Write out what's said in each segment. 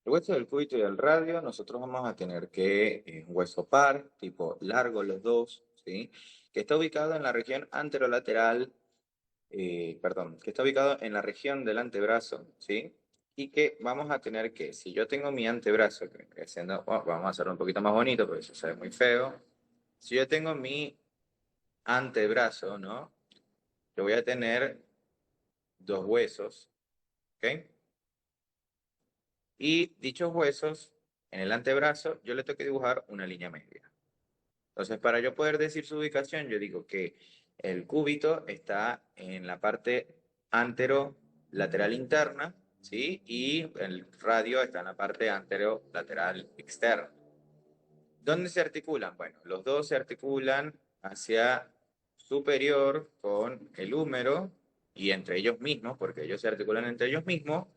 El hueso del cúbito y del radio, nosotros vamos a tener que un hueso par, tipo largo los dos, ¿sí? Que está ubicado en la región anterolateral, perdón, que está ubicado en la región del antebrazo, ¿sí? Y que vamos a tener que, si yo tengo mi antebrazo, que vendría siendo, vamos a hacerlo un poquito más bonito, porque eso se ve muy feo. Si yo tengo mi antebrazo, ¿no? Yo voy a tener dos huesos, ¿ok? Y dichos huesos, en el antebrazo, yo le tengo que dibujar una línea media. Entonces, para yo poder decir su ubicación, yo digo que el cúbito está en la parte anterolateral interna, ¿sí? Y el radio está en la parte anterolateral externa. ¿Dónde se articulan? Bueno, los dos se articulan hacia superior con el húmero y entre ellos mismos, porque ellos se articulan entre ellos mismos,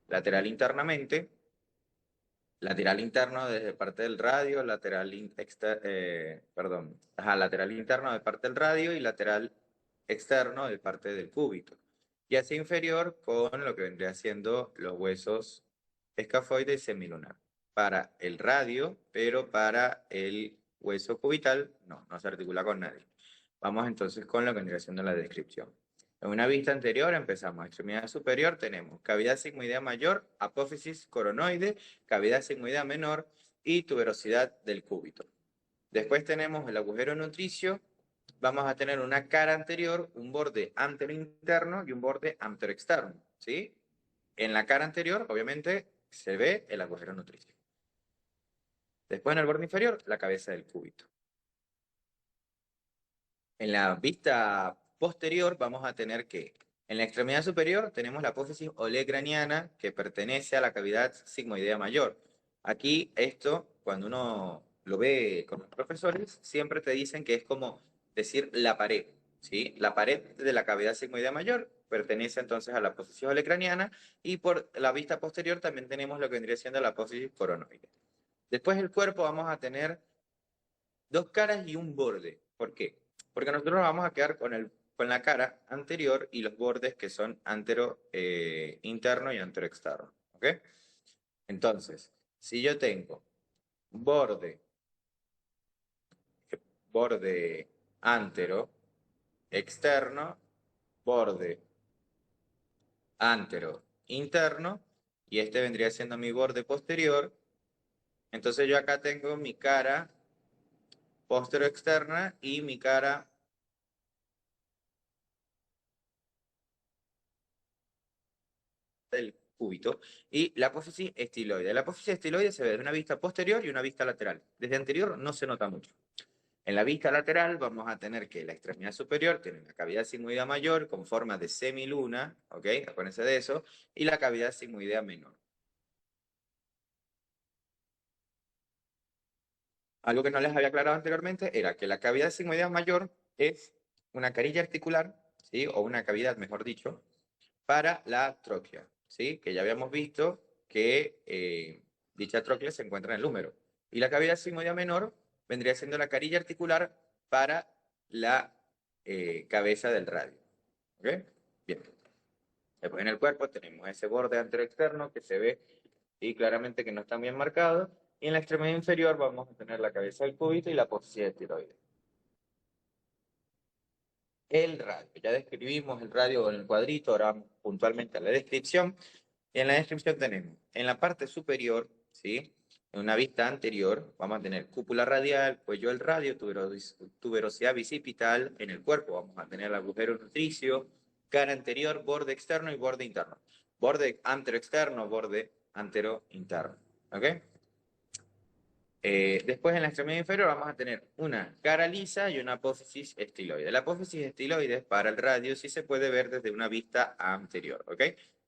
lateral internamente, lateral interno desde parte del radio, lateral interno de parte del radio y lateral externo de parte del cúbito. Y hacia inferior con lo que vendría siendo los huesos escafoide y semilunar. Para el radio, pero para el hueso cubital, no se articula con nadie. Vamos entonces con lo que vendría siendo la descripción. En una vista anterior empezamos. Extremidad superior tenemos cavidad sigmoidea mayor, apófisis coronoide, cavidad sigmoidea menor y tuberosidad del cúbito. Después tenemos el agujero nutricio. Vamos a tener una cara anterior, un borde anterointerno y un borde anteroexterno, ¿sí? En la cara anterior, obviamente, se ve el agujero nutricio. Después en el borde inferior, la cabeza del cúbito. En la vista posterior vamos a tener que, en la extremidad superior tenemos la apófisis olecraniana que pertenece a la cavidad sigmoidea mayor. Aquí esto, cuando uno lo ve con los profesores, siempre te dicen que es como decir la pared, ¿sí? La pared de la cavidad sigmoidea mayor pertenece entonces a la apófisis olecraniana y por la vista posterior también tenemos lo que vendría siendo la apófisis coronoide. Después del cuerpo vamos a tener dos caras y un borde. ¿Por qué? Porque nosotros nos vamos a quedar con la cara anterior y los bordes que son antero interno y antero externo. ¿Ok? Entonces, si yo tengo borde, borde antero externo, borde antero interno, y este vendría siendo mi borde posterior, entonces yo acá tengo mi cara postero externa y mi cara del cúbito y la apófisis estiloide. La apófisis estiloide se ve de una vista posterior y una vista lateral. Desde anterior no se nota mucho. En la vista lateral vamos a tener que la extremidad superior tiene una cavidad sigmoidea mayor con forma de semiluna, ¿ok? Acuérdense de eso, y la cavidad sigmoidea menor. Algo que no les había aclarado anteriormente era que la cavidad sigmoidea mayor es una carilla articular, ¿sí? O una cavidad, mejor dicho, para la tróclea, ¿sí? Que ya habíamos visto que dicha tróclea se encuentra en el húmero. Y la cavidad sigmoidea menor vendría siendo la carilla articular para la cabeza del radio. ¿Ok? Bien. Después en el cuerpo tenemos ese borde anteroexterno que se ve y claramente que no está bien marcado. Y en la extremidad inferior vamos a tener la cabeza del cúbito y la apófisis de tiroides. El radio. Ya describimos el radio en el cuadrito, ahora vamos puntualmente a la descripción. Y en la descripción tenemos, en la parte superior, ¿sí? En una vista anterior, vamos a tener cúpula radial, cuello del radio, tuberosidad bicipital. En el cuerpo vamos a tener el agujero nutricio, cara anterior, borde externo y borde interno. Borde antero-externo, borde antero-interno. ¿Ok? Después en la extremidad inferior vamos a tener una cara lisa y una apófisis estiloide. La apófisis estiloide para el radio sí se puede ver desde una vista anterior, ¿ok?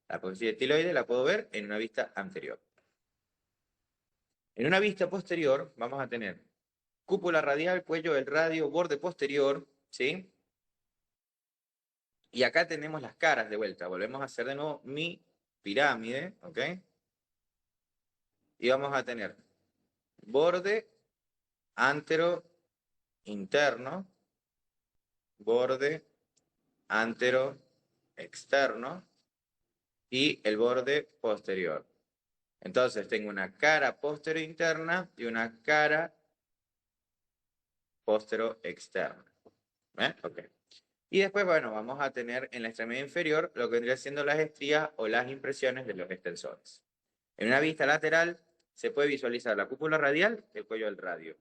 La apófisis estiloide la puedo ver en una vista anterior. En una vista posterior vamos a tener cúpula radial, cuello del radio, borde posterior, ¿sí? Y acá tenemos las caras de vuelta. Volvemos a hacer de nuevo mi pirámide, ¿ok? Y vamos a tener borde antero interno, borde antero externo y el borde posterior. Entonces tengo una cara póstero interna y una cara póstero externa. Ok. Y después, bueno, vamos a tener en la extremidad inferior lo que vendría siendo las estrías o las impresiones de los extensores. En una vista lateral se puede visualizar la cúpula radial, el cuello del radio.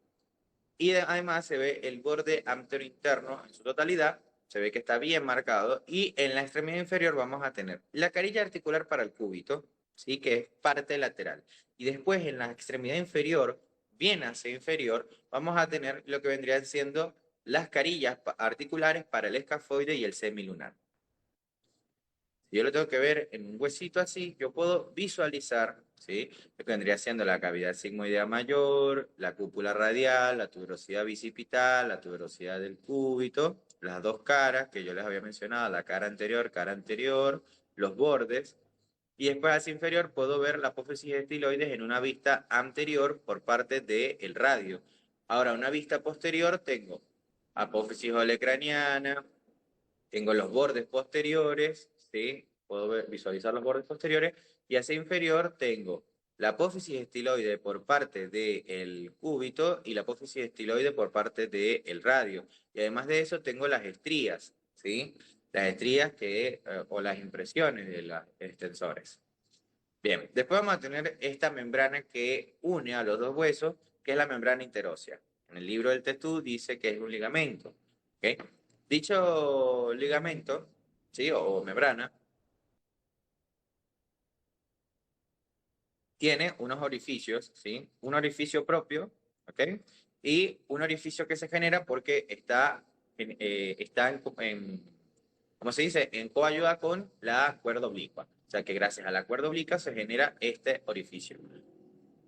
Y además se ve el borde anterior interno en su totalidad, se ve que está bien marcado. Y en la extremidad inferior vamos a tener la carilla articular para el cúbito, ¿sí? Que es parte lateral. Y después en la extremidad inferior, bien hacia inferior, vamos a tener lo que vendrían siendo las carillas articulares para el escafoide y el semilunar. Si yo lo tengo que ver en un huesito así, yo puedo visualizar, ¿sí? Lo que vendría siendo la cavidad sigmoidea mayor, la cúpula radial, la tuberosidad bicipital, la tuberosidad del cúbito, las dos caras que yo les había mencionado, la cara anterior, los bordes. Y después hacia inferior puedo ver la apófisis estiloides en una vista anterior por parte del radio. Ahora, una vista posterior tengo apófisis olecraniana, tengo los bordes posteriores, ¿sí? Puedo visualizar los bordes posteriores. Y hacia inferior tengo la apófisis estiloide por parte del cúbito y la apófisis estiloide por parte del radio. Y además de eso tengo las estrías, ¿sí? Las estrías o las impresiones de los extensores. Bien, después vamos a tener esta membrana que une a los dos huesos, que es la membrana interósea. En el libro del Testú dice que es un ligamento. ¿Okay? Dicho ligamento, ¿sí? O membrana, tiene unos orificios, ¿sí? Un orificio propio, ¿ok? Y un orificio que se genera porque ¿cómo se dice? En coayuda con la cuerda oblicua. O sea que gracias a la cuerda oblicua se genera este orificio.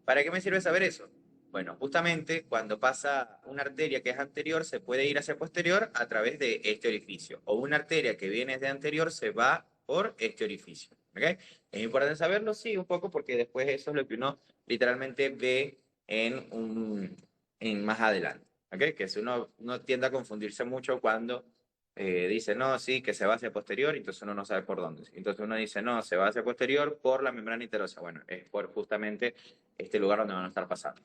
¿Para qué me sirve saber eso? Bueno, justamente cuando pasa una arteria que es anterior, se puede ir hacia posterior a través de este orificio. O una arteria que viene de anterior se va por este orificio. ¿Ok? ¿Es importante saberlo? Sí, un poco, porque después eso es lo que uno literalmente ve en más adelante. ¿Ok? Que si uno tiende a confundirse mucho cuando dice, no, sí, que se va hacia posterior, entonces uno no sabe por dónde. Entonces uno dice, no, se va hacia posterior por la membrana interosa. Bueno, es por justamente este lugar donde van a estar pasando.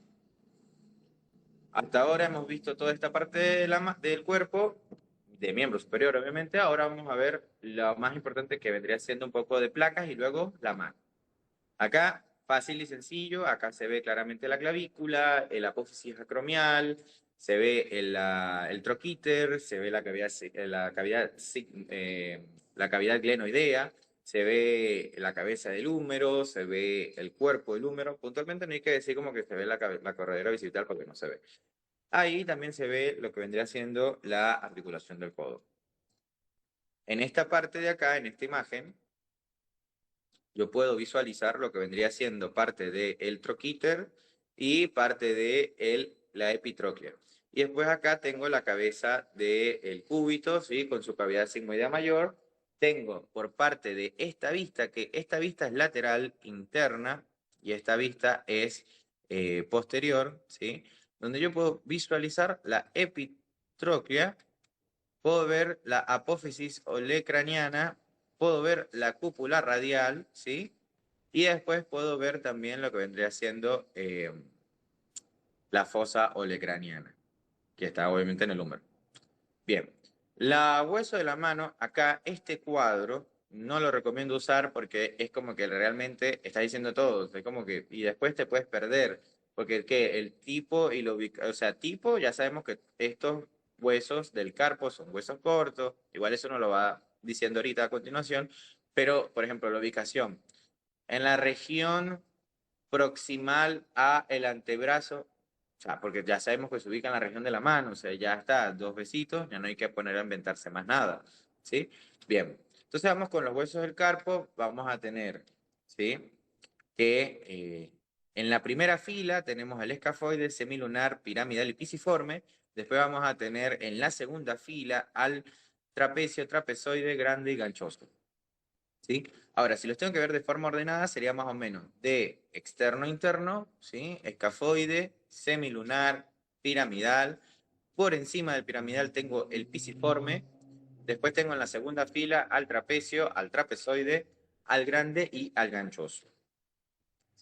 Hasta ahora hemos visto toda esta parte del cuerpo, de miembro superior obviamente. Ahora vamos a ver lo más importante que vendría siendo un poco de placas y luego la mano. Acá, fácil y sencillo, acá se ve claramente la clavícula, el apófisis acromial, se ve el troquíter, se ve la cavidad glenoidea, se ve la cabeza del húmero, se ve el cuerpo del húmero. Puntualmente no hay que decir como que se ve la corredera bicipital porque no se ve. Ahí también se ve lo que vendría siendo la articulación del codo. En esta parte de acá, en esta imagen, yo puedo visualizar lo que vendría siendo parte del troquíter y parte de la epitróclea. Y después acá tengo la cabeza del cúbito, ¿sí? Con su cavidad sigmoidea mayor. Tengo por parte de esta vista, que esta vista es lateral interna y esta vista es posterior, ¿sí? Donde yo puedo visualizar la epitróclea, puedo ver la apófisis olecraniana, puedo ver la cúpula radial, ¿sí? Y después puedo ver también lo que vendría siendo la fosa olecraniana, que está obviamente en el húmero. Bien, la hueso de la mano, acá este cuadro no lo recomiendo usar porque es como que realmente está diciendo todo, es como que, y después te puedes perder, porque el tipo y o sea, tipo, ya sabemos que estos huesos del carpo son huesos cortos, igual eso no lo va diciendo ahorita a continuación, pero por ejemplo, la ubicación, en la región proximal a el antebrazo, o sea, porque ya sabemos que se ubica en la región de la mano, o sea, ya está, dos besitos, ya no hay que poner a inventarse más nada, ¿sí? Bien, entonces vamos con los huesos del carpo, vamos a tener, ¿sí? Que en la primera fila tenemos el escafoide, semilunar, piramidal y pisiforme, después vamos a tener en la segunda fila al trapecio, trapezoide, grande y ganchoso. ¿Sí? Ahora, si los tengo que ver de forma ordenada, sería más o menos de externo a interno, ¿sí? Escafoide, semilunar, piramidal. Por encima del piramidal tengo el pisiforme. Después tengo en la segunda fila al trapecio, al trapezoide, al grande y al ganchoso.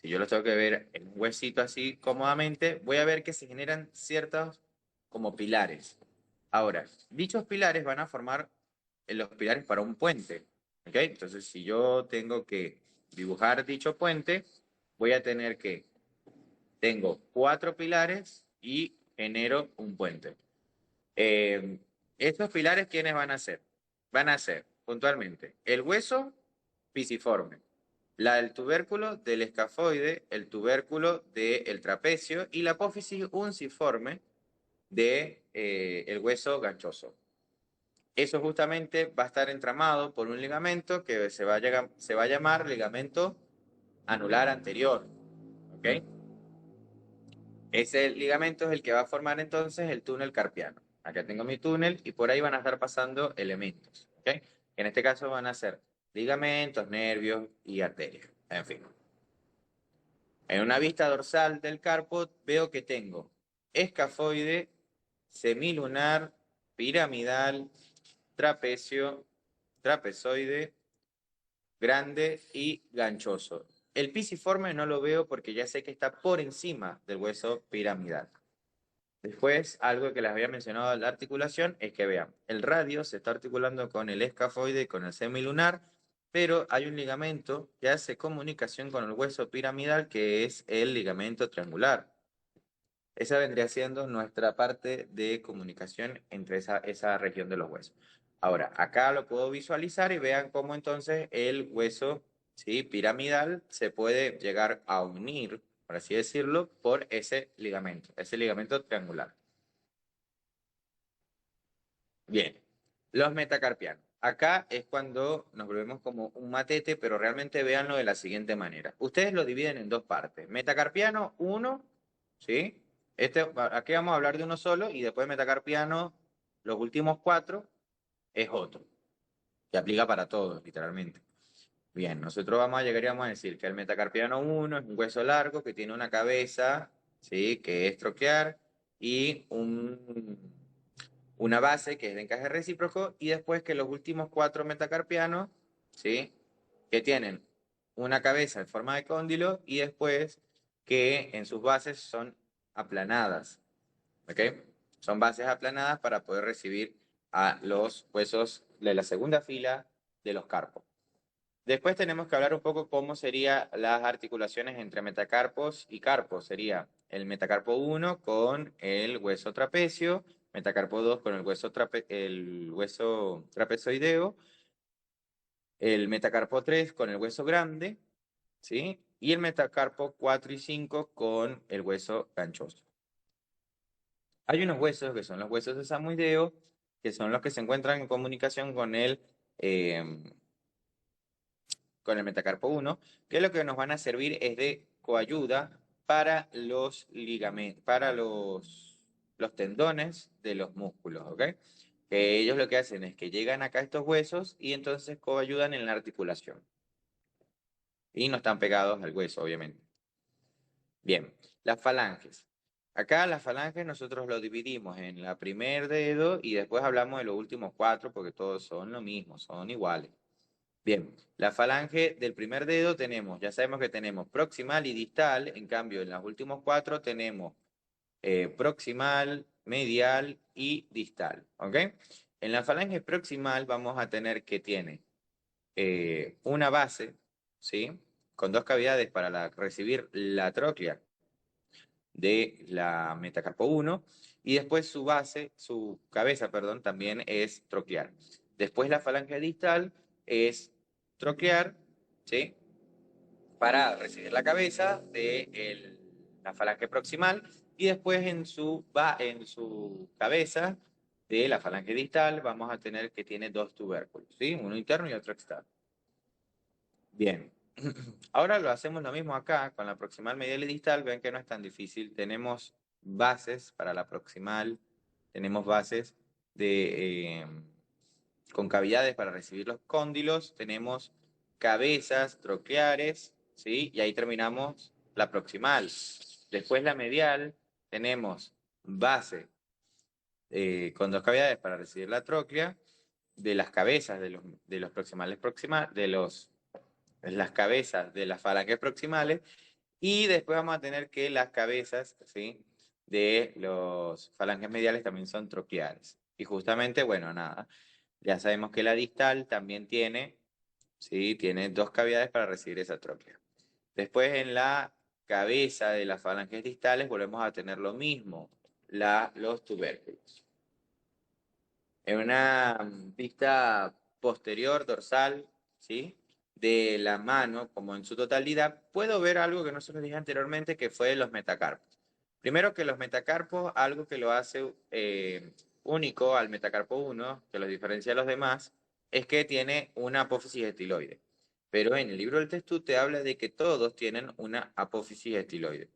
Si yo los tengo que ver en un huesito así cómodamente, voy a ver que se generan ciertos como pilares. Ahora, dichos pilares van a formar los pilares para un puente. ¿Ok? Entonces, si yo tengo que dibujar dicho puente, voy a tener que, tengo 4 pilares y genero un puente. Estos pilares, ¿quiénes van a ser? Van a ser, puntualmente, el hueso pisiforme, el tubérculo del escafoide, el tubérculo del trapecio y la apófisis unciforme del el hueso ganchoso. Eso justamente va a estar entramado por un ligamento que se va a llamar ligamento anular anterior. ¿Ok? Ese ligamento es el que va a formar entonces el túnel carpiano. Acá tengo mi túnel y por ahí van a estar pasando elementos. ¿Ok? En este caso van a ser ligamentos, nervios y arterias. En fin. En una vista dorsal del carpo veo que tengo escafoide, semilunar, piramidal, trapecio, trapezoide, grande y ganchoso. El pisiforme no lo veo porque ya sé que está por encima del hueso piramidal. Después, algo que les había mencionado de la articulación es que vean, el radio se está articulando con el escafoide y con el semilunar, pero hay un ligamento que hace comunicación con el hueso piramidal que es el ligamento triangular. Esa vendría siendo nuestra parte de comunicación entre esa región de los huesos. Ahora, acá lo puedo visualizar y vean cómo entonces el hueso, ¿sí?, piramidal se puede llegar a unir, por así decirlo, por ese ligamento triangular. Bien, los metacarpianos. Acá es cuando nos volvemos como un matete, pero realmente véanlo de la siguiente manera. Ustedes lo dividen en dos partes. Metacarpiano, uno, ¿sí? Aquí vamos a hablar de uno solo y después metacarpiano, los últimos 4, es otro. Que aplica para todos, literalmente. Bien, nosotros llegaríamos a decir que el metacarpiano uno es un hueso largo que tiene una cabeza, ¿sí?, que es troquear y una base que es de encaje recíproco y después que los últimos 4 metacarpianos, ¿sí?, que tienen una cabeza en forma de cóndilo y después que en sus bases son aplanadas. ¿Ok? Son bases aplanadas para poder recibir a los huesos de la segunda fila de los carpos. Después tenemos que hablar un poco cómo serían las articulaciones entre metacarpos y carpos. Sería el metacarpo 1 con el hueso trapecio, metacarpo 2 con el hueso trapezoideo, el metacarpo 3 con el hueso grande, ¿sí? Y el metacarpo 4 y 5 con el hueso ganchoso. Hay unos huesos que son los huesos de samoideo, que son los que se encuentran en comunicación eh, con el metacarpo 1, que lo que nos van a servir es de coayuda para los ligamentos, para los tendones de los músculos, ¿ok? Que ellos lo que hacen es que llegan acá a estos huesos y entonces coayudan en la articulación. Y no están pegados al hueso, obviamente. Bien, las falanges. Acá las falanges nosotros lo dividimos en la primer dedo y después hablamos de los últimos 4 porque todos son lo mismo, son iguales. Bien, la falange del primer dedo tenemos, ya sabemos que tenemos proximal y distal, en cambio en los últimos 4 tenemos proximal, medial y distal, ¿ok? En la falange proximal vamos a tener que tiene una base, ¿sí? Con 2 cavidades para recibir la tróclea de la metacarpo 1 y después su cabeza, perdón, también es troquear. Después la falange distal es troquear, ¿sí?, para recibir la cabeza de la falange proximal y después en su cabeza de la falange distal vamos a tener que tiene 2 tubérculos, ¿sí?, uno interno y otro externo. Bien. Ahora lo hacemos lo mismo acá con la proximal, medial y distal. Ven que no es tan difícil. Tenemos bases para la proximal, tenemos bases con cavidades para recibir los cóndilos, tenemos cabezas troqueares, ¿sí? Y ahí terminamos la proximal. Después la medial, tenemos base con 2 cavidades para recibir la tróclea, de las cabezas de los proximales las cabezas de las falanges proximales Y después vamos a tener que las cabezas, ¿sí?, de los falanges mediales también son troqueadas. Y justamente, bueno, nada, ya sabemos que la distal también tiene, ¿sí?, tiene dos cavidades para recibir esa tróquea. Después en la cabeza de las falanges distales volvemos a tener lo mismo, los tubérculos. En una vista posterior, dorsal, ¿sí?, de la mano, como en su totalidad, puedo ver algo que no se nos dije anteriormente, que fue los metacarpos. Primero que los metacarpos, algo que lo hace único al metacarpo 1, que los diferencia de los demás, es que tiene una apófisis estiloide. Pero en el libro del texto te habla de que todos tienen una apófisis estiloide.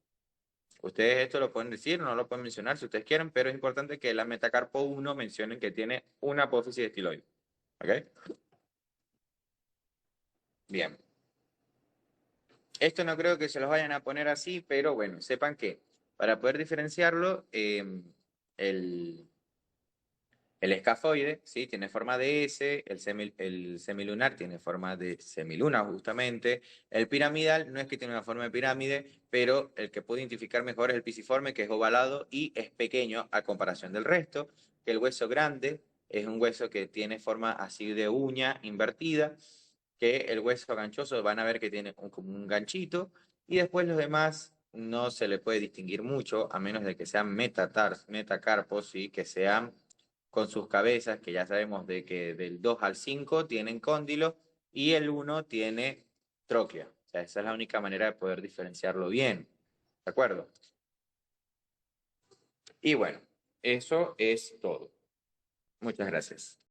Ustedes esto lo pueden decir, no lo pueden mencionar si ustedes quieren, pero es importante que la metacarpo 1 mencionen que tiene una apófisis estiloide. ¿Ok? Bien. Esto no creo que se los vayan a poner así, pero bueno, sepan que para poder diferenciarlo, el, el escafoide, ¿sí?, tiene forma de S, el semilunar tiene forma de semiluna justamente, el piramidal no es que tiene una forma de pirámide, pero el que puedo identificar mejor es el pisiforme, que es ovalado y es pequeño a comparación del resto, que el hueso grande es un hueso que tiene forma así de uña invertida, que el hueso ganchoso van a ver que tiene como un ganchito, y después los demás no se le puede distinguir mucho, a menos de que sean metacarpos y que sean con sus cabezas, que ya sabemos de que del 2 al 5 tienen cóndilo y el 1 tiene tróclea. O sea, esa es la única manera de poder diferenciarlo bien. ¿De acuerdo? Y bueno, eso es todo. Muchas gracias.